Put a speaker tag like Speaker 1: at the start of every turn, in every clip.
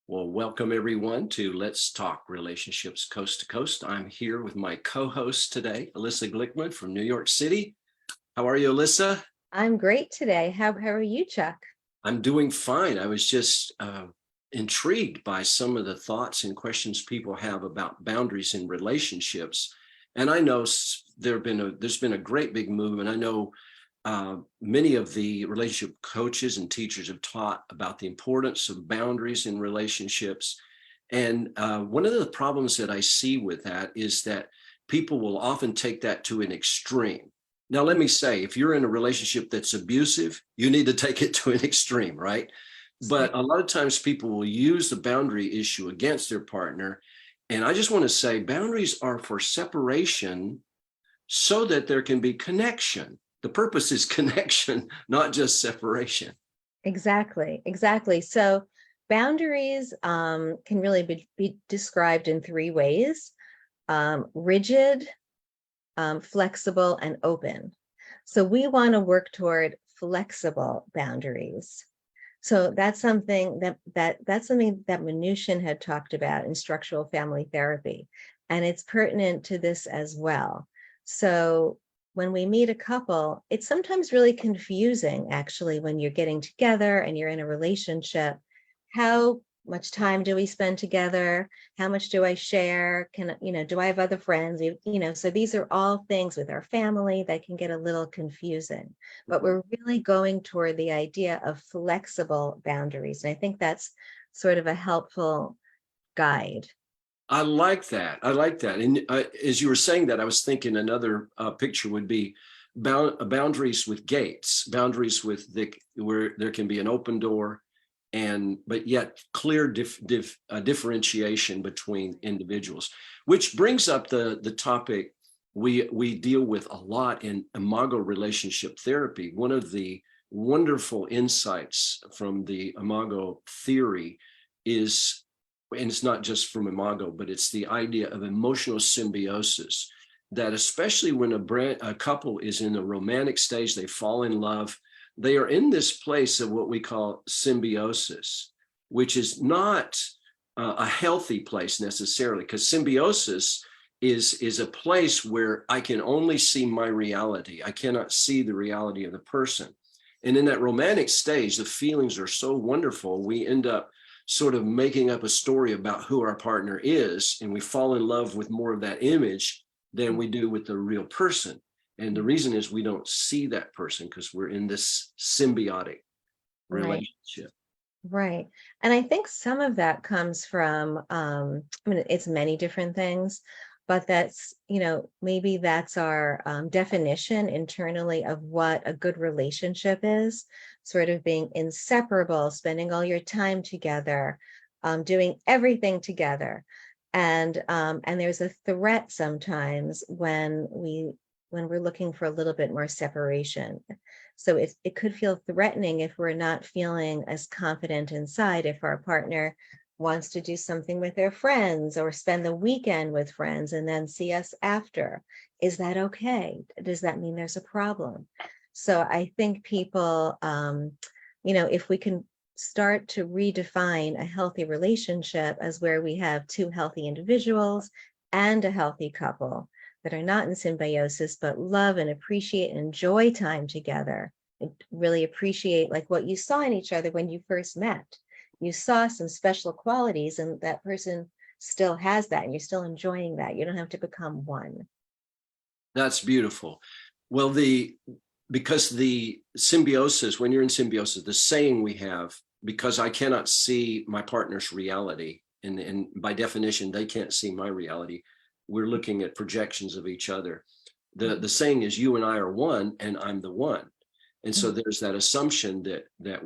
Speaker 1: Well, welcome everyone to Let's Talk Relationships Coast to Coast. I'm here with my co-host today, Elissa Glickman from New York City. How are you, Elissa?
Speaker 2: I'm great today. How are you, Chuck?
Speaker 1: I'm doing fine. I was just intrigued by some of the thoughts and questions people have about boundaries in relationships. And I know there's been a great big movement. I know many of the relationship coaches and teachers have taught about the importance of boundaries in relationships. And one of the problems that I see with that is that people will often take that to an extreme. Now, let me say, if you're in a relationship that's abusive, you need to take it to an extreme, right? But a lot of times people will use the boundary issue against their partner. And I just want to say boundaries are for separation so that there can be connection. The purpose is connection, not just separation.
Speaker 2: Exactly. So boundaries can really be described in three ways: rigid, flexible, and open. So we want to work toward flexible boundaries. So that's something that Minuchin had talked about in structural family therapy, and it's pertinent to this as well. So when we meet a couple, it's sometimes really confusing, actually, when you're getting together and you're in a relationship. How much time do we spend together? How much do I share? Do I have other friends? So these are all things with our family that can get a little confusing, but we're really going toward the idea of flexible boundaries. And I think that's sort of a helpful guide.
Speaker 1: I like that. And as you were saying that, I was thinking another picture would be boundaries with gates, boundaries where there can be an open door, but yet clear differentiation between individuals, which brings up the topic we deal with a lot in imago relationship therapy. One of the wonderful insights from the imago theory is, and it's not just from imago, but it's the idea of emotional symbiosis, that especially when a couple is in a romantic stage, they fall in love, they are in this place of what we call symbiosis, which is not a healthy place necessarily, because symbiosis is a place where I can only see my reality. I cannot see the reality of the person. And in that romantic stage, the feelings are so wonderful, we end up sort of making up a story about who our partner is, and we fall in love with more of that image than we do with the real person. And the reason is we don't see that person because we're in this symbiotic relationship.
Speaker 2: Right. And I think some of that comes from, it's many different things, but that's, maybe that's our definition internally of what a good relationship is, sort of being inseparable, spending all your time together, doing everything together. And there's a threat sometimes when we're looking for a little bit more separation. So it could feel threatening if we're not feeling as confident inside, if our partner wants to do something with their friends or spend the weekend with friends and then see us after. Is that okay? Does that mean there's a problem? So I think people, if we can start to redefine a healthy relationship as where we have two healthy individuals and a healthy couple that are not in symbiosis, but love and appreciate and enjoy time together, and really appreciate like what you saw in each other when you first met. You saw some special qualities and that person still has that and you're still enjoying that. You don't have to become one.
Speaker 1: That's beautiful. Well, because the symbiosis, when you're in symbiosis, the saying we have, because I cannot see my partner's reality, and by definition, they can't see my reality, we're looking at projections of each other. The saying is, you and I are one and I'm the one. And so there's that assumption that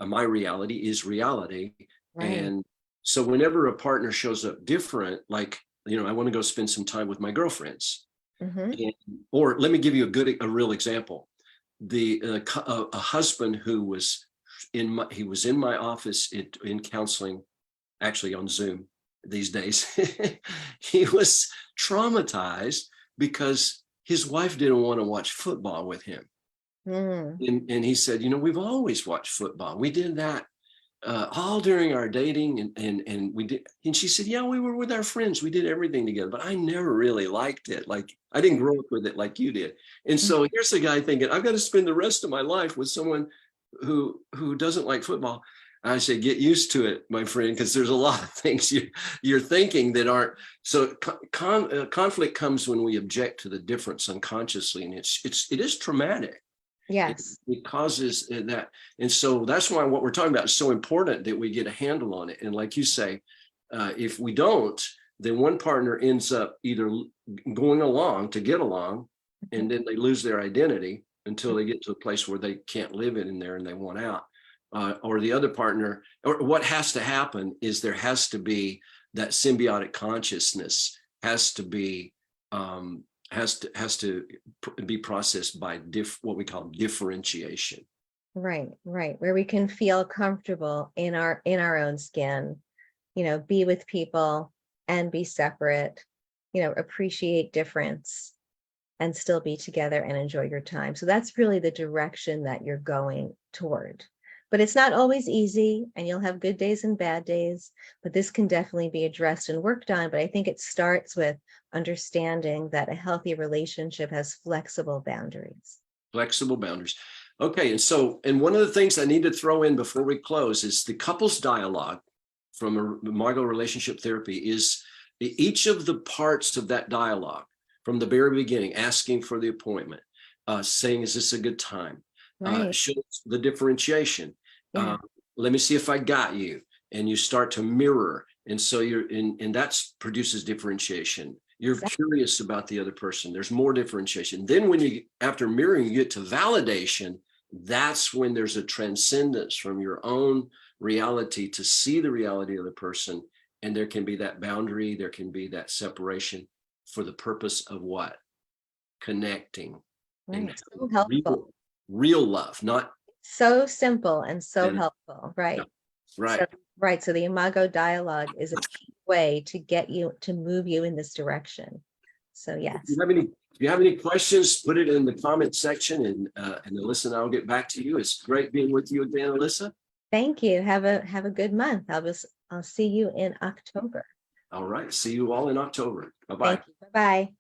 Speaker 1: my reality is reality.
Speaker 2: Right.
Speaker 1: And so whenever a partner shows up different, like, I want to go spend some time with my girlfriends. Or let me give you a real example. A husband who was in my office in counseling, actually on Zoom these days. He was traumatized because his wife didn't want to watch football with him. And he said, we've always watched football. We did that all during our dating, and we did, and she said, yeah, we were with our friends, we did everything together, but I never really liked it. Like, I didn't grow up with it like you did. And
Speaker 2: Mm.
Speaker 1: so here's a guy thinking, I've got to spend the rest of my life with someone who doesn't like football. I say, get used to it, my friend, because there's a lot of things you're thinking that aren't. So conflict comes when we object to the difference unconsciously, and it is traumatic. It,
Speaker 2: Yes.
Speaker 1: it causes that. And so that's why what we're talking about is so important, that we get a handle on it. And like you say, if we don't, then one partner ends up either going along to get along, and then they lose their identity until they get to a place where they can't live it in there and they want out. Or the other partner, or what has to happen is there has to be that symbiotic consciousness has to be has to be processed by what we call differentiation.
Speaker 2: Right, right. Where we can feel comfortable in our own skin, be with people and be separate, appreciate difference and still be together and enjoy your time. So that's really the direction that you're going toward. But it's not always easy, and you'll have good days and bad days, but this can definitely be addressed and worked on. But I think it starts with understanding that a healthy relationship has flexible boundaries.
Speaker 1: Flexible boundaries. Okay, and one of the things I need to throw in before we close is the couples dialogue from a Margot relationship therapy. Is each of the parts of that dialogue from the very beginning, asking for the appointment, saying, is this a good time?
Speaker 2: Right.
Speaker 1: Shows the differentiation.
Speaker 2: Yeah.
Speaker 1: Let me see if I got you. And you start to mirror. And so and that produces differentiation. You're
Speaker 2: Exactly.
Speaker 1: curious about the other person. There's more differentiation. Then after mirroring, you get to validation. That's when there's a transcendence from your own reality to see the reality of the person. And there can be that boundary, there can be that separation for the purpose of what? Connecting and
Speaker 2: Right. So helpful.
Speaker 1: real love, not.
Speaker 2: So simple and so
Speaker 1: And
Speaker 2: helpful.
Speaker 1: yeah,
Speaker 2: Right.
Speaker 1: right.
Speaker 2: So, right. So the Imago dialogue is a key way to get you to move you in this direction. So
Speaker 1: If you
Speaker 2: yes.
Speaker 1: have any, if you have any questions, put it in the comment section, and Elissa and I'll get back to you. It's great being with you again, Elissa.
Speaker 2: Thank you. Have a good month. I'll see you in October.
Speaker 1: All right. See you all in October. Bye-bye.
Speaker 2: Thank you. Bye-bye. Bye.